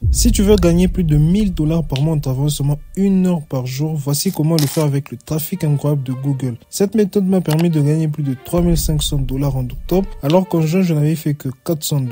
Si tu veux gagner plus de 1000 $ par mois en travaillant seulement 1 heure par jour, voici comment le faire avec le trafic incroyable de Google. Cette méthode m'a permis de gagner plus de 3500 $ en octobre, alors qu'en juin, je n'avais fait que 400 $.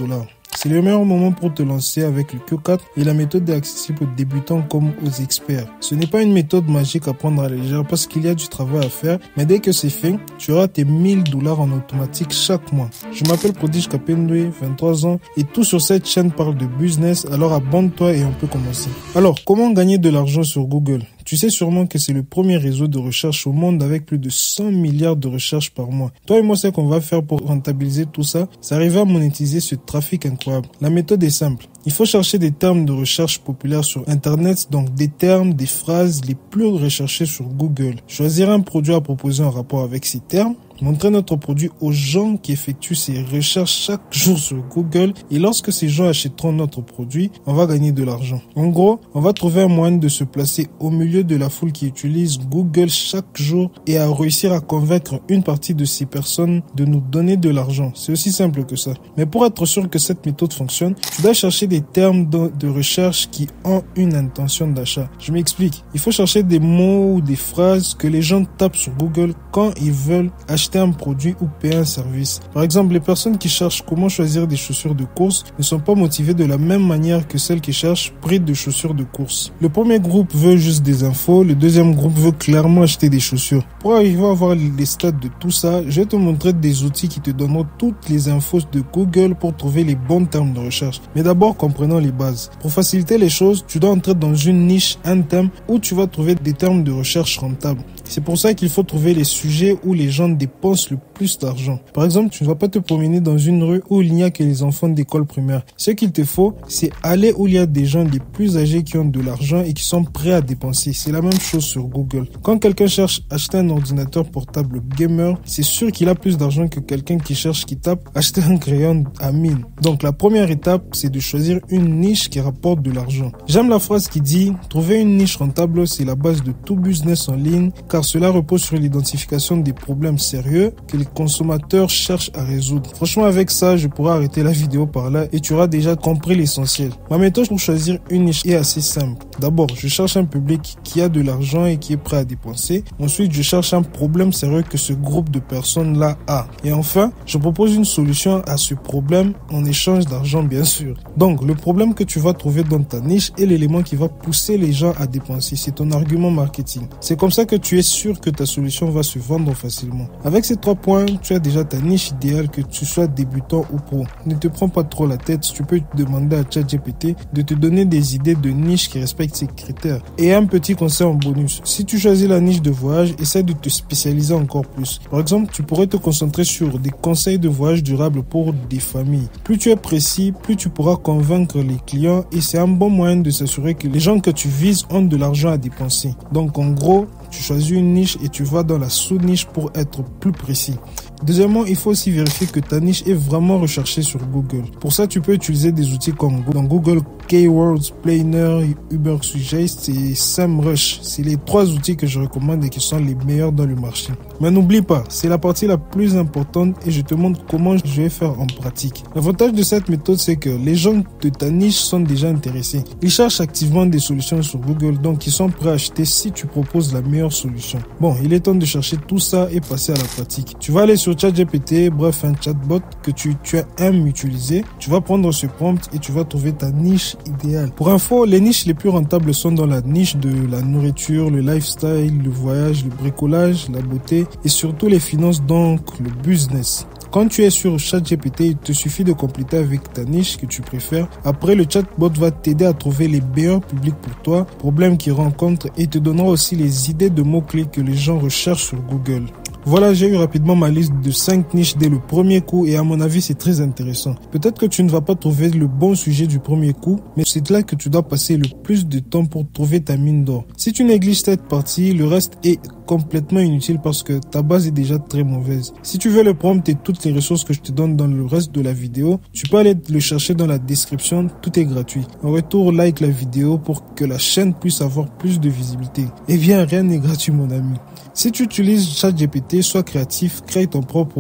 C'est le meilleur moment pour te lancer avec le Q4 et la méthode est accessible aux débutants comme aux experts. Ce n'est pas une méthode magique à prendre à la légère parce qu'il y a du travail à faire, mais dès que c'est fait, tu auras tes 1000 $ en automatique chaque mois. Je m'appelle Prodige Kapendwe, 23 ans et tout sur cette chaîne parle de business, alors abonne-toi et on peut commencer. Alors, comment gagner de l'argent sur Google ? Tu sais sûrement que c'est le premier réseau de recherche au monde avec plus de 100 milliards de recherches par mois. Toi et moi, ce qu'on va faire pour rentabiliser tout ça, c'est arriver à monétiser ce trafic incroyable. La méthode est simple. Il faut chercher des termes de recherche populaires sur Internet, donc des termes, des phrases les plus recherchés sur Google. Choisir un produit à proposer en rapport avec ces termes. Montrer notre produit aux gens qui effectuent ces recherches chaque jour sur Google et lorsque ces gens achèteront notre produit, on va gagner de l'argent. En gros, on va trouver un moyen de se placer au milieu de la foule qui utilise Google chaque jour et à réussir à convaincre une partie de ces personnes de nous donner de l'argent. C'est aussi simple que ça. Mais pour être sûr que cette méthode fonctionne, tu dois chercher des termes de recherche qui ont une intention d'achat. Je m'explique. Il faut chercher des mots ou des phrases que les gens tapent sur Google quand ils veulent acheter un produit ou payer un service. Par exemple, les personnes qui cherchent comment choisir des chaussures de course ne sont pas motivées de la même manière que celles qui cherchent prix de chaussures de course. Le premier groupe veut juste des infos, le deuxième groupe veut clairement acheter des chaussures. Pour arriver à voir les stats de tout ça, je vais te montrer des outils qui te donneront toutes les infos de Google pour trouver les bons termes de recherche. Mais d'abord, comprenons les bases. Pour faciliter les choses, tu dois entrer dans une niche, un thème où tu vas trouver des termes de recherche rentables. C'est pour ça qu'il faut trouver les sujets où les gens dépensent le plus d'argent. Par exemple, tu ne vas pas te promener dans une rue où il n'y a que les enfants d'école primaire. Ce qu'il te faut, c'est aller où il y a des gens les plus âgés qui ont de l'argent et qui sont prêts à dépenser. C'est la même chose sur Google. Quand quelqu'un cherche acheter un ordinateur portable gamer, c'est sûr qu'il a plus d'argent que quelqu'un qui tape acheter un crayon à mine. Donc la première étape, c'est de choisir une niche qui rapporte de l'argent. J'aime la phrase qui dit « Trouver une niche rentable, c'est la base de tout business en ligne, car cela repose sur l'identification des problèmes sérieux que les consommateurs cherchent à résoudre. » Franchement, avec ça, je pourrais arrêter la vidéo par là et tu auras déjà compris l'essentiel. Ma méthode pour choisir une niche est assez simple. D'abord, je cherche un public qui a de l'argent et qui est prêt à dépenser. Ensuite, je cherche un problème sérieux que ce groupe de personnes-là a. Et enfin, je propose une solution à ce problème en échange d'argent, bien sûr. Donc, le problème que tu vas trouver dans ta niche est l'élément qui va pousser les gens à dépenser. C'est ton argument marketing. C'est comme ça que tu es sûr que ta solution va se vendre facilement. Avec ces 3 points, tu as déjà ta niche idéale, que tu sois débutant ou pro. Ne te prends pas trop la tête, tu peux demander à ChatGPT de te donner des idées de niche qui respectent ces critères. Et un petit conseil en bonus, si tu choisis la niche de voyage, essaie de te spécialiser encore plus. Par exemple, tu pourrais te concentrer sur des conseils de voyage durables pour des familles. Plus tu es précis, plus tu pourras convaincre les clients et c'est un bon moyen de s'assurer que les gens que tu vises ont de l'argent à dépenser. Donc en gros, tu choisis une niche et tu vas dans la sous-niche pour être plus précis. Deuxièmement, il faut aussi vérifier que ta niche est vraiment recherchée sur Google. Pour ça, tu peux utiliser des outils comme dans Google Keywords Planner, Ubersuggest et SEMrush. C'est les 3 outils que je recommande et qui sont les meilleurs dans le marché. Mais n'oublie pas, c'est la partie la plus importante et je te montre comment je vais faire en pratique. L'avantage de cette méthode, c'est que les gens de ta niche sont déjà intéressés. Ils cherchent activement des solutions sur Google, donc ils sont prêts à acheter si tu proposes la meilleure solution. Bon, il est temps de chercher tout ça et passer à la pratique. Tu vas aller sur ChatGPT, bref, un chatbot que tu aimes utiliser. Tu vas prendre ce prompt et tu vas trouver ta niche idéale. Pour info, les niches les plus rentables sont dans la niche de la nourriture, le lifestyle, le voyage, le bricolage, la beauté et surtout les finances, donc le business. Quand tu es sur ChatGPT, il te suffit de compléter avec ta niche que tu préfères. Après, le chatbot va t'aider à trouver les meilleurs publics pour toi, problèmes qu'ils rencontrent et te donnera aussi les idées de mots-clés que les gens recherchent sur Google. Voilà, j'ai eu rapidement ma liste de 5 niches dès le premier coup et à mon avis, c'est très intéressant. Peut-être que tu ne vas pas trouver le bon sujet du premier coup, mais c'est là que tu dois passer le plus de temps pour trouver ta mine d'or. Si tu négliges cette partie, le reste est complètement inutile parce que ta base est déjà très mauvaise. Si tu veux le prompt et toutes les ressources que je te donne dans le reste de la vidéo, tu peux aller le chercher dans la description, tout est gratuit. En retour, like la vidéo pour que la chaîne puisse avoir plus de visibilité. Eh bien, rien n'est gratuit mon ami. Si tu utilises ChatGPT, sois créatif, crée ton propre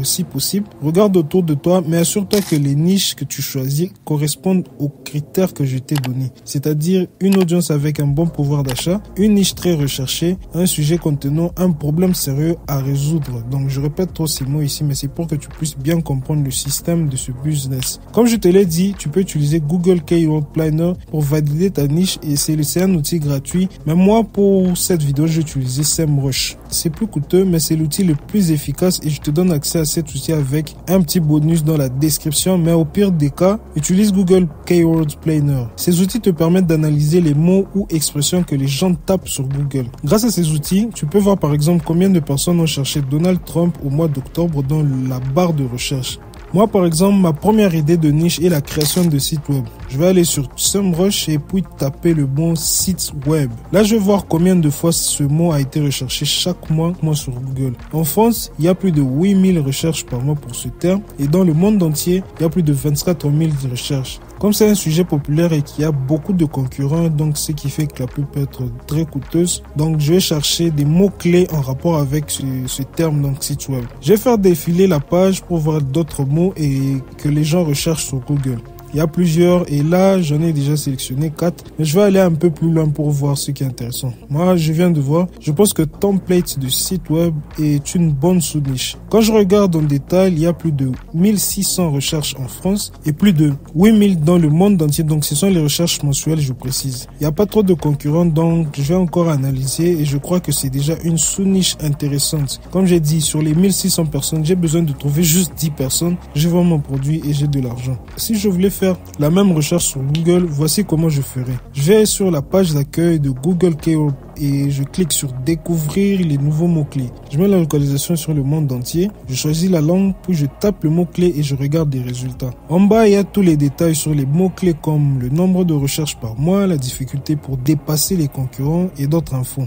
aussi possible. Regarde autour de toi, mais assure-toi que les niches que tu choisis correspondent aux critères que je t'ai donnés. C'est-à-dire une audience avec un bon pouvoir d'achat, une niche très recherchée, un sujet contenant un problème sérieux à résoudre. Donc je répète trop ces mots ici, mais c'est pour que tu puisses bien comprendre le système de ce business. Comme je te l'ai dit, tu peux utiliser Google Keyword Planner pour valider ta niche et c'est un outil gratuit. Mais moi, pour cette vidéo, j'ai utilisé SEMrush. C'est plus coûteux, mais c'est l'outil le plus efficace et je te donne accès à cet outil avec un petit bonus dans la description. Mais au pire des cas, utilise Google Keyword Planner. Ces outils te permettent d'analyser les mots ou expressions que les gens tapent sur Google. Grâce à ces outils, tu peux voir par exemple combien de personnes ont cherché Donald Trump au mois d'octobre dans la barre de recherche. Moi, par exemple, ma première idée de niche est la création de sites web. Je vais aller sur SEMrush et puis taper le bon site web. Là, je vais voir combien de fois ce mot a été recherché chaque mois sur Google. En France, il y a plus de 8000 recherches par mois pour ce terme et dans le monde entier, il y a plus de 24 000 recherches. Comme c'est un sujet populaire et qu'il y a beaucoup de concurrents, donc ce qui fait que la pub peut être très coûteuse, donc je vais chercher des mots-clés en rapport avec ce terme, donc site web. Je vais faire défiler la page pour voir d'autres mots et que les gens recherchent sur Google. Il y a plusieurs et là j'en ai déjà sélectionné 4, mais je vais aller un peu plus loin pour voir ce qui est intéressant. Moi je viens de voir, je pense que template de site web est une bonne sous-niche. Quand je regarde en détail, il y a plus de 1600 recherches en France et plus de 8000 dans le monde entier, donc ce sont les recherches mensuelles, je précise. Il n'y a pas trop de concurrents, donc je vais encore analyser et je crois que c'est déjà une sous-niche intéressante. Comme j'ai dit, sur les 1600 personnes, j'ai besoin de trouver juste 10 personnes, je vends mon produit et j'ai de l'argent. Si je voulais faire la même recherche sur Google, voici comment je ferai. Je vais sur la page d'accueil de Google Keyword et je clique sur découvrir les nouveaux mots-clés. Je mets la localisation sur le monde entier, je choisis la langue, puis je tape le mot-clé et je regarde les résultats. En bas, il y a tous les détails sur les mots-clés comme le nombre de recherches par mois, la difficulté pour dépasser les concurrents et d'autres infos.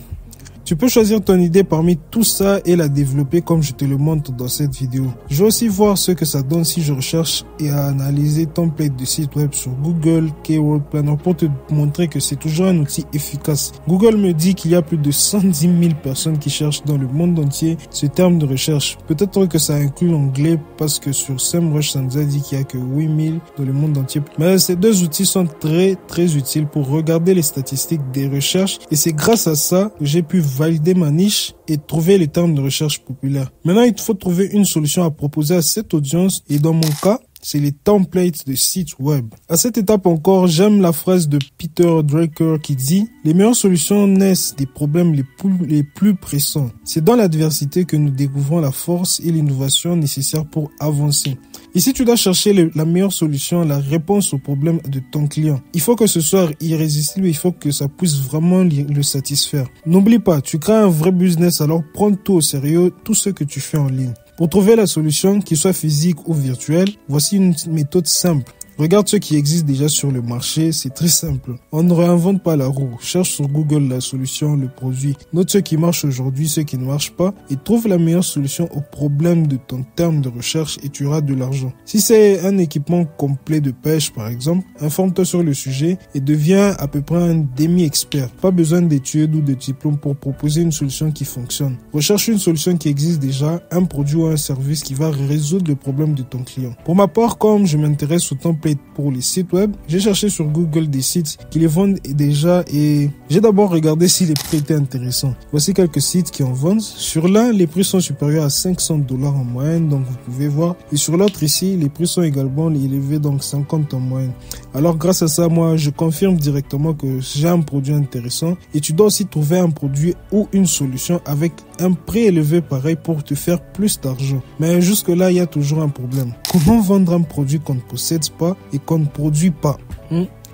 Tu peux choisir ton idée parmi tout ça et la développer comme je te le montre dans cette vidéo. Je vais aussi voir ce que ça donne si je recherche et analyser template de site web sur Google Keyword Planner pour te montrer que c'est toujours un outil efficace. Google me dit qu'il y a plus de 110 000 personnes qui cherchent dans le monde entier ce terme de recherche. Peut-être que ça inclut l'anglais parce que sur SEMrush ça nous a dit qu'il y a que 8000 dans le monde entier. Mais ces deux outils sont très utiles pour regarder les statistiques des recherches et c'est grâce à ça que j'ai pu valider ma niche et trouver les termes de recherche populaires. Maintenant, il faut trouver une solution à proposer à cette audience et dans mon cas, c'est les templates de sites web. À cette étape encore, j'aime la phrase de Peter Drucker qui dit « Les meilleures solutions naissent des problèmes les plus pressants. C'est dans l'adversité que nous découvrons la force et l'innovation nécessaires pour avancer. » Ici, tu dois chercher la meilleure solution, la réponse au problème de ton client. Il faut que ce soit irrésistible, il faut que ça puisse vraiment le satisfaire. N'oublie pas, tu crées un vrai business, alors prends tout au sérieux, tout ce que tu fais en ligne. Pour trouver la solution, qu'il soit physique ou virtuelle, voici une méthode simple. Regarde ce qui existe déjà sur le marché, c'est très simple. On ne réinvente pas la roue. Cherche sur Google la solution, le produit. Note ce qui marche aujourd'hui, ce qui ne marche pas et trouve la meilleure solution au problème de ton terme de recherche et tu auras de l'argent. Si c'est un équipement complet de pêche par exemple, informe-toi sur le sujet et deviens à peu près un demi-expert. Pas besoin d'études ou de diplômes pour proposer une solution qui fonctionne. Recherche une solution qui existe déjà, un produit ou un service qui va résoudre le problème de ton client. Pour ma part, comme je m'intéresse au template pour les sites web, j'ai cherché sur Google des sites qui les vendent déjà et j'ai d'abord regardé si les prix étaient intéressants. Voici quelques sites qui en vendent. Sur l'un, les prix sont supérieurs à 500 $ en moyenne, donc vous pouvez voir. Et sur l'autre ici, les prix sont également élevés, donc 50 en moyenne. Alors grâce à ça, moi, je confirme directement que j'ai un produit intéressant et tu dois aussi trouver un produit ou une solution avec un prix élevé pareil pour te faire plus d'argent. Mais jusque là, il y a toujours un problème. Comment vendre un produit qu'on ne possède pas et qu'on ne produit pas?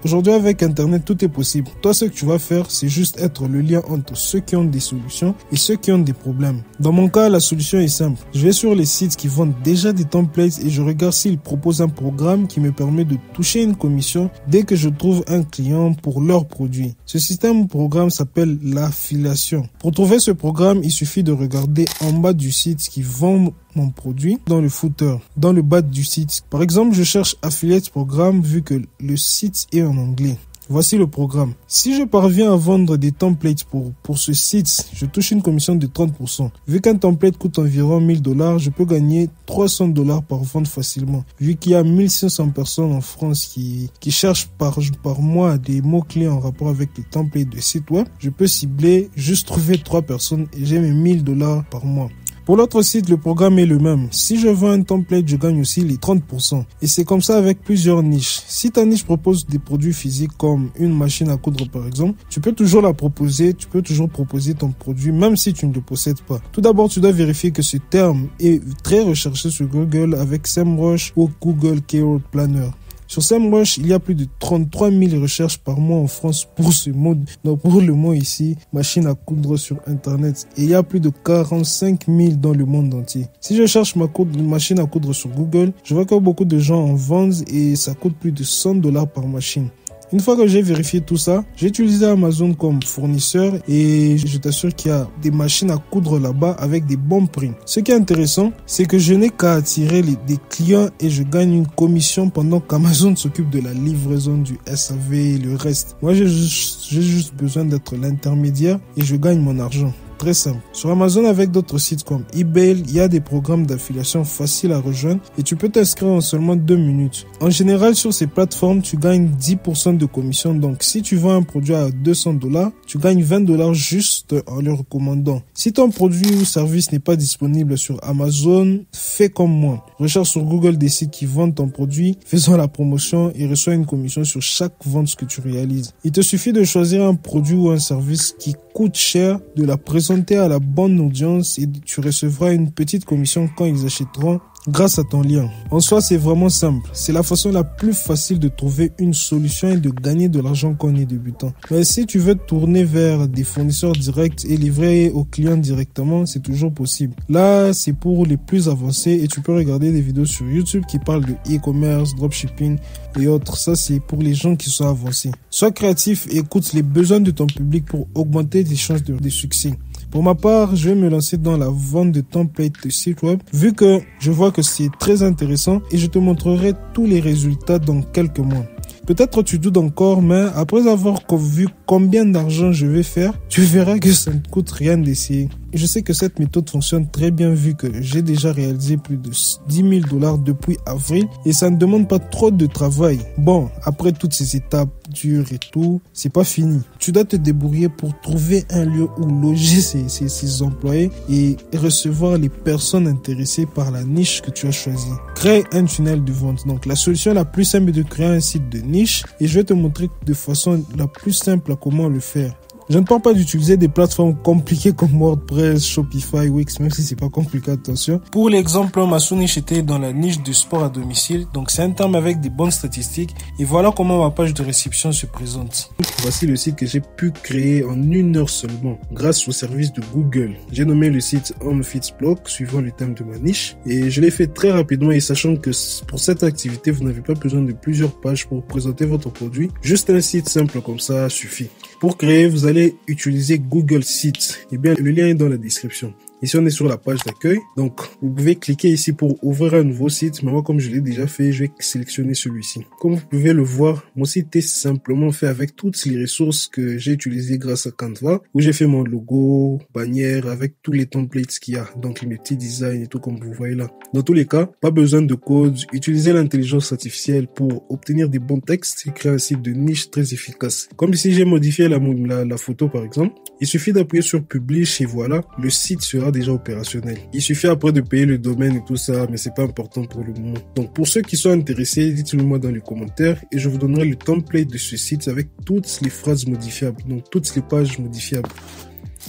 Aujourd'hui, avec Internet, tout est possible. Toi, ce que tu vas faire, c'est juste être le lien entre ceux qui ont des solutions et ceux qui ont des problèmes. Dans mon cas, la solution est simple. Je vais sur les sites qui vendent déjà des templates et je regarde s'ils proposent un programme qui me permet de toucher une commission dès que je trouve un client pour leur produit. Ce système ou programme s'appelle l'affiliation. Pour trouver ce programme, il suffit de regarder en bas du site qui vend mon produit dans le footer, dans le bas du site. Par exemple, je cherche Affiliate Programme vu que le site est en anglais. Voici le programme. Si je parviens à vendre des templates pour ce site, je touche une commission de 30%. Vu qu'un template coûte environ $1000, je peux gagner $300 par vente facilement. Vu qu'il y a 1500 personnes en France qui cherchent par mois des mots-clés en rapport avec les templates de sites web, je peux cibler, juste trouver 3 personnes et j'ai mes $1000 par mois. Pour l'autre site, le programme est le même. Si je vends un template, je gagne aussi les 30%. Et c'est comme ça avec plusieurs niches. Si ta niche propose des produits physiques comme une machine à coudre par exemple, tu peux toujours la proposer, tu peux toujours proposer ton produit même si tu ne le possèdes pas. Tout d'abord, tu dois vérifier que ce terme est très recherché sur Google avec SEMrush ou Google Keyword Planner. Sur SEMrush, il y a plus de 33 000 recherches par mois en France pour ce mot, pour le mot ici, machine à coudre sur Internet. Et il y a plus de 45 000 dans le monde entier. Si je cherche machine à coudre sur Google, je vois que beaucoup de gens en vendent et ça coûte plus de $100 par machine. Une fois que j'ai vérifié tout ça, j'ai utilisé Amazon comme fournisseur et je t'assure qu'il y a des machines à coudre là-bas avec des bons prix. Ce qui est intéressant, c'est que je n'ai qu'à attirer des clients et je gagne une commission pendant qu'Amazon s'occupe de la livraison du SAV et le reste. Moi, j'ai juste besoin d'être l'intermédiaire et je gagne mon argent. Très simple. Sur Amazon avec d'autres sites comme eBay, il y a des programmes d'affiliation faciles à rejoindre et tu peux t'inscrire en seulement 2 minutes. En général, sur ces plateformes, tu gagnes 10% de commission. Donc, si tu vends un produit à $200, tu gagnes $20 juste en le recommandant. Si ton produit ou service n'est pas disponible sur Amazon, fais comme moi. Recherche sur Google des sites qui vendent ton produit, faisant la promotion et reçois une commission sur chaque vente que tu réalises. Il te suffit de choisir un produit ou un service qui coûte cher, de la présenter à la bonne audience et tu recevras une petite commission quand ils achèteront grâce à ton lien. En soi, c'est vraiment simple. C'est la façon la plus facile de trouver une solution et de gagner de l'argent quand on est débutant. Mais si tu veux te tourner vers des fournisseurs directs et livrer aux clients directement, c'est toujours possible. Là, c'est pour les plus avancés et tu peux regarder des vidéos sur YouTube qui parlent de e-commerce, dropshipping et autres. Ça, c'est pour les gens qui sont avancés. Sois créatif et écoute les besoins de ton public pour augmenter tes chances de succès. Pour ma part, je vais me lancer dans la vente de templates de site web vu que je vois que c'est très intéressant et je te montrerai tous les résultats dans quelques mois. Peut-être tu doutes encore, mais après avoir vu combien d'argent je vais faire, tu verras que ça ne coûte rien d'essayer. Je sais que cette méthode fonctionne très bien vu que j'ai déjà réalisé plus de $10 000 depuis avril et ça ne demande pas trop de travail. Bon, après toutes ces étapes dures et tout, c'est pas fini. Tu dois te débrouiller pour trouver un lieu où loger ces employés et recevoir les personnes intéressées par la niche que tu as choisie. Crée un tunnel de vente. Donc la solution la plus simple est de créer un site de niche et je vais te montrer de façon la plus simple à comment le faire. Je ne parle pas d'utiliser des plateformes compliquées comme WordPress, Shopify, Wix, même si c'est pas compliqué, attention. Pour l'exemple, ma sous-niche était dans la niche du sport à domicile. Donc c'est un terme avec des bonnes statistiques. Et voilà comment ma page de réception se présente. Voici le site que j'ai pu créer en 1 heure seulement, grâce au service de Google. J'ai nommé le site HomeFitsBlog, suivant le thème de ma niche. Et je l'ai fait très rapidement et sachant que pour cette activité, vous n'avez pas besoin de plusieurs pages pour présenter votre produit. Juste un site simple comme ça suffit. Pour créer, vous allez utiliser Google Sites. Eh bien, le lien est dans la description. Ici, on est sur la page d'accueil. Donc, vous pouvez cliquer ici pour ouvrir un nouveau site. Mais moi, comme je l'ai déjà fait, je vais sélectionner celui-ci. Comme vous pouvez le voir, mon site est simplement fait avec toutes les ressources que j'ai utilisées grâce à Canva, où j'ai fait mon logo, bannière, avec tous les templates qu'il y a. Donc, mes petits designs et tout comme vous voyez là. Dans tous les cas, pas besoin de code. Utilisez l'intelligence artificielle pour obtenir des bons textes et créer un site de niche très efficace. Comme ici, j'ai modifié la photo par exemple. Il suffit d'appuyer sur Publish et voilà, le site sera déjà opérationnel. Il suffit après de payer le domaine et tout ça, mais c'est pas important pour le moment. Donc pour ceux qui sont intéressés, dites-le moi dans les commentaires et je vous donnerai le template de ce site avec toutes les phrases modifiables, donc toutes les pages modifiables.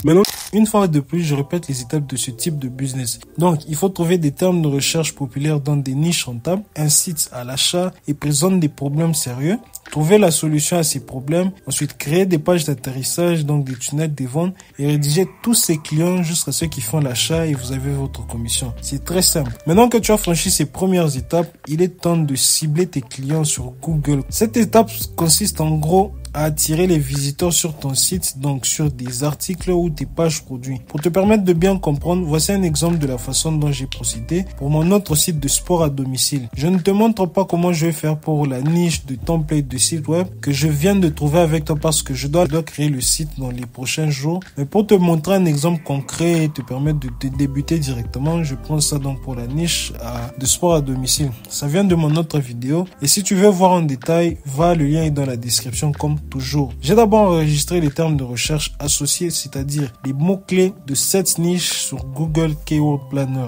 Maintenant, Une fois de plus, je répète les étapes de ce type de business. Donc, il faut trouver des termes de recherche populaires dans des niches rentables, incite à l'achat et présente des problèmes sérieux. Trouver la solution à ces problèmes, ensuite créer des pages d'atterrissage, donc des tunnels de vente et rédiger tous ces clients jusqu'à ceux qui font l'achat et vous avez votre commission. C'est très simple. Maintenant que tu as franchi ces premières étapes, il est temps de cibler tes clients sur Google. Cette étape consiste en gros à attirer les visiteurs sur ton site, donc sur des articles ou tes pages produits. Pour te permettre de bien comprendre, voici un exemple de la façon dont j'ai procédé pour mon autre site de sport à domicile. Je ne te montre pas comment je vais faire pour la niche de template de site web que je viens de trouver avec toi parce que je dois créer le site dans les prochains jours. Mais pour te montrer un exemple concret et te permettre de débuter directement, je prends ça donc pour la niche de sport à domicile. Ça vient de mon autre vidéo et si tu veux voir en détail, le lien est dans la description comme toujours. J'ai d'abord enregistré les termes de recherche associés, c'est-à-dire les mots-clés de cette niche sur Google Keyword Planner.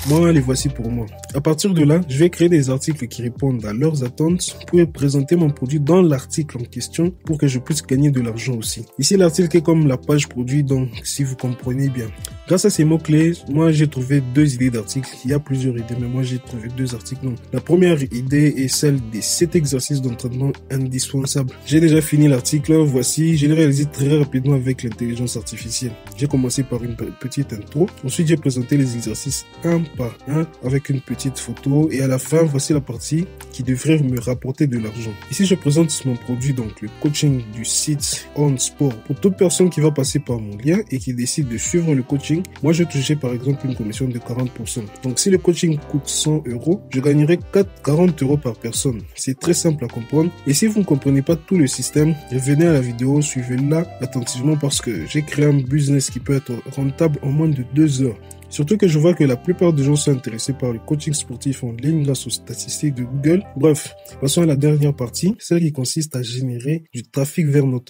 Moi, les voici pour moi. À partir de là, je vais créer des articles qui répondent à leurs attentes pour présenter mon produit dans l'article en question pour que je puisse gagner de l'argent aussi. Ici, l'article est comme la page produit, donc si vous comprenez bien. Grâce à ces mots-clés, moi j'ai trouvé 2 idées d'articles. Il y a plusieurs idées, mais moi j'ai trouvé 2 articles. Donc, la première idée est celle des 7 exercices d'entraînement indispensables. J'ai déjà fini l'article, voici, je l'ai réalisé très rapidement avec l'intelligence artificielle. J'ai commencé par une petite intro, ensuite j'ai présenté les exercices un par un avec une petite photo et à la fin, voici la partie qui devrait me rapporter de l'argent. Ici, je présente mon produit, donc le coaching du site On Sport. Pour toute personne qui va passer par mon lien et qui décide de suivre le coaching, moi je toucherai par exemple une commission de 40%. Donc si le coaching coûte 100 €, je gagnerai 40 € par personne. C'est très simple à comprendre. Et si vous ne comprenez pas tout le système, revenez à la vidéo, suivez-la attentivement parce que j'ai créé un business qui peut être rentable en moins de 2 heures. Surtout que je vois que la plupart des gens sont intéressés par le coaching sportif en ligne grâce aux statistiques de Google. Bref, passons à la dernière partie, celle qui consiste à générer du trafic vers nos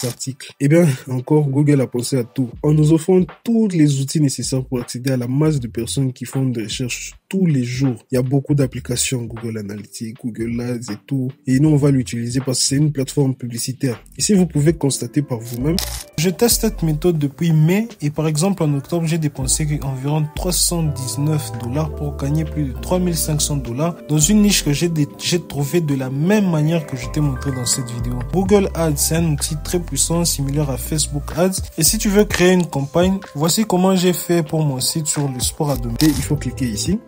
articles. Eh bien, encore, Google a pensé à tout. En nous offrant tous les outils nécessaires pour accéder à la masse de personnes qui font des recherches tous les jours. Il y a beaucoup d'applications, Google Analytics, Google Ads et tout. Et nous, on va l'utiliser parce que c'est une plateforme publicitaire. Ici, vous pouvez constater par vous-même. Je teste cette méthode depuis mai et par exemple en octobre, j'ai dépensé environ 319 $ pour gagner plus de 3500 $ dans une niche que j'ai trouvé de la même manière que je t'ai montré dans cette vidéo. Google Ads, c'est un outil très puissant similaire à Facebook Ads. Et si tu veux créer une campagne, voici comment j'ai fait pour mon site sur le sport à domicile. Il faut cliquer ici.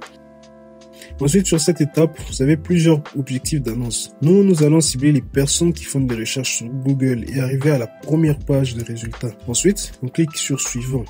Ensuite, sur cette étape, vous avez plusieurs objectifs d'annonce. Nous allons cibler les personnes qui font des recherches sur Google et arriver à la première page de résultats. Ensuite, on clique sur suivant.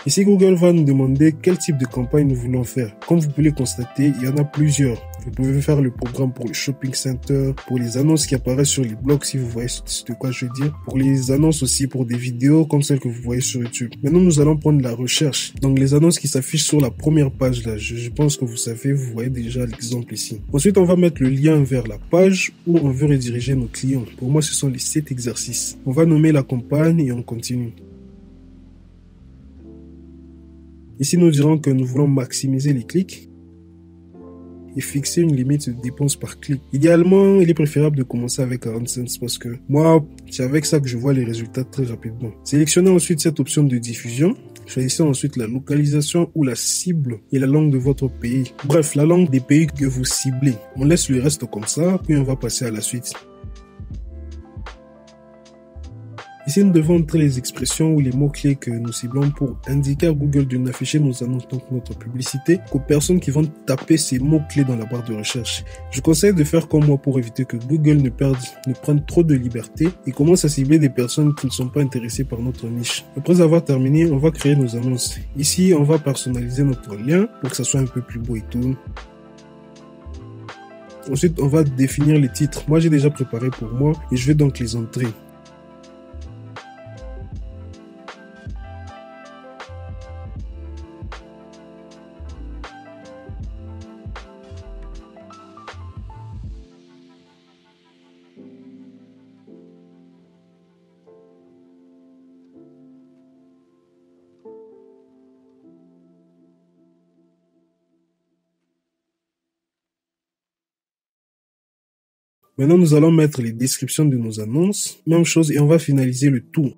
Ici, Google va nous demander quel type de campagne nous voulons faire. Comme vous pouvez le constater, il y en a plusieurs. Vous pouvez faire le programme pour le shopping center, pour les annonces qui apparaissent sur les blogs, si vous voyez de quoi je veux dire, pour les annonces aussi pour des vidéos comme celles que vous voyez sur YouTube. Maintenant, nous allons prendre la recherche. Donc, les annonces qui s'affichent sur la première page là, je pense que vous savez, vous voyez déjà l'exemple ici. Ensuite, on va mettre le lien vers la page où on veut rediriger nos clients. Pour moi, ce sont les 7 exercices. On va nommer la campagne et on continue. Ici, nous dirons que nous voulons maximiser les clics et fixer une limite de dépenses par clic. Idéalement, il est préférable de commencer avec 40 cents parce que moi, c'est avec ça que je vois les résultats très rapidement. Sélectionnez ensuite cette option de diffusion. Choisissez ensuite la localisation ou la cible et la langue de votre pays. Bref, la langue des pays que vous ciblez. On laisse le reste comme ça, puis on va passer à la suite. Ici, nous devons entrer les expressions ou les mots-clés que nous ciblons pour indiquer à Google de n'afficher nos annonces, donc notre publicité, qu'aux personnes qui vont taper ces mots-clés dans la barre de recherche. Je conseille de faire comme moi pour éviter que Google ne prenne trop de liberté et commence à cibler des personnes qui ne sont pas intéressées par notre niche. Après avoir terminé, on va créer nos annonces. Ici, on va personnaliser notre lien pour que ça soit un peu plus beau et tout. Ensuite, on va définir les titres. Moi, j'ai déjà préparé pour moi et je vais donc les entrer. Maintenant, nous allons mettre les descriptions de nos annonces. Même chose et on va finaliser le tout.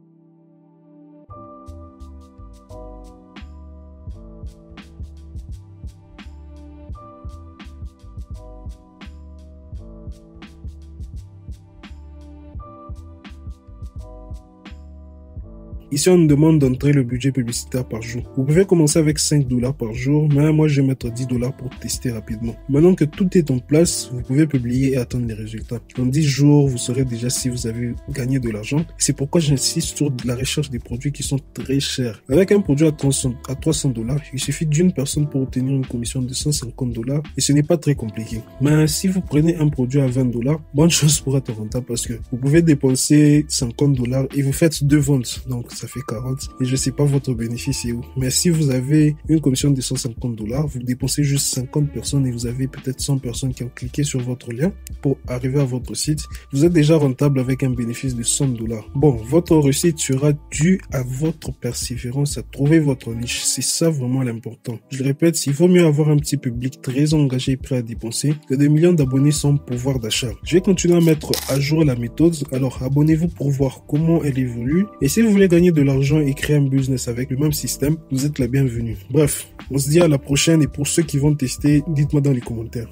Ici, on nous demande d'entrer le budget publicitaire par jour. Vous pouvez commencer avec 5 $ par jour, mais moi, je vais mettre 10 $ pour tester rapidement. Maintenant que tout est en place, vous pouvez publier et attendre les résultats. Dans 10 jours, vous saurez déjà si vous avez gagné de l'argent. C'est pourquoi j'insiste sur la recherche des produits qui sont très chers. Avec un produit à 300 $, il suffit d'une personne pour obtenir une commission de 150 $ et ce n'est pas très compliqué. Mais si vous prenez un produit à 20 $, bonne chance pour être rentable parce que vous pouvez dépenser 50 $ et vous faites 2 ventes. Donc, ça fait 40. Et je sais pas votre bénéfice est où. Mais si vous avez une commission de 150 $, vous dépensez juste 50 personnes et vous avez peut-être 100 personnes qui ont cliqué sur votre lien pour arriver à votre site. Vous êtes déjà rentable avec un bénéfice de 100 $. Bon, votre réussite sera due à votre persévérance à trouver votre niche. C'est ça vraiment l'important. Je le répète, il vaut mieux avoir un petit public très engagé et prêt à dépenser que des millions d'abonnés sans pouvoir d'achat. Je vais continuer à mettre à jour la méthode. Alors, abonnez-vous pour voir comment elle évolue. Et si vous voulez gagner de l'argent et créer un business avec le même système, vous êtes la bienvenue. Bref, on se dit à la prochaine et pour ceux qui vont tester, dites-moi dans les commentaires.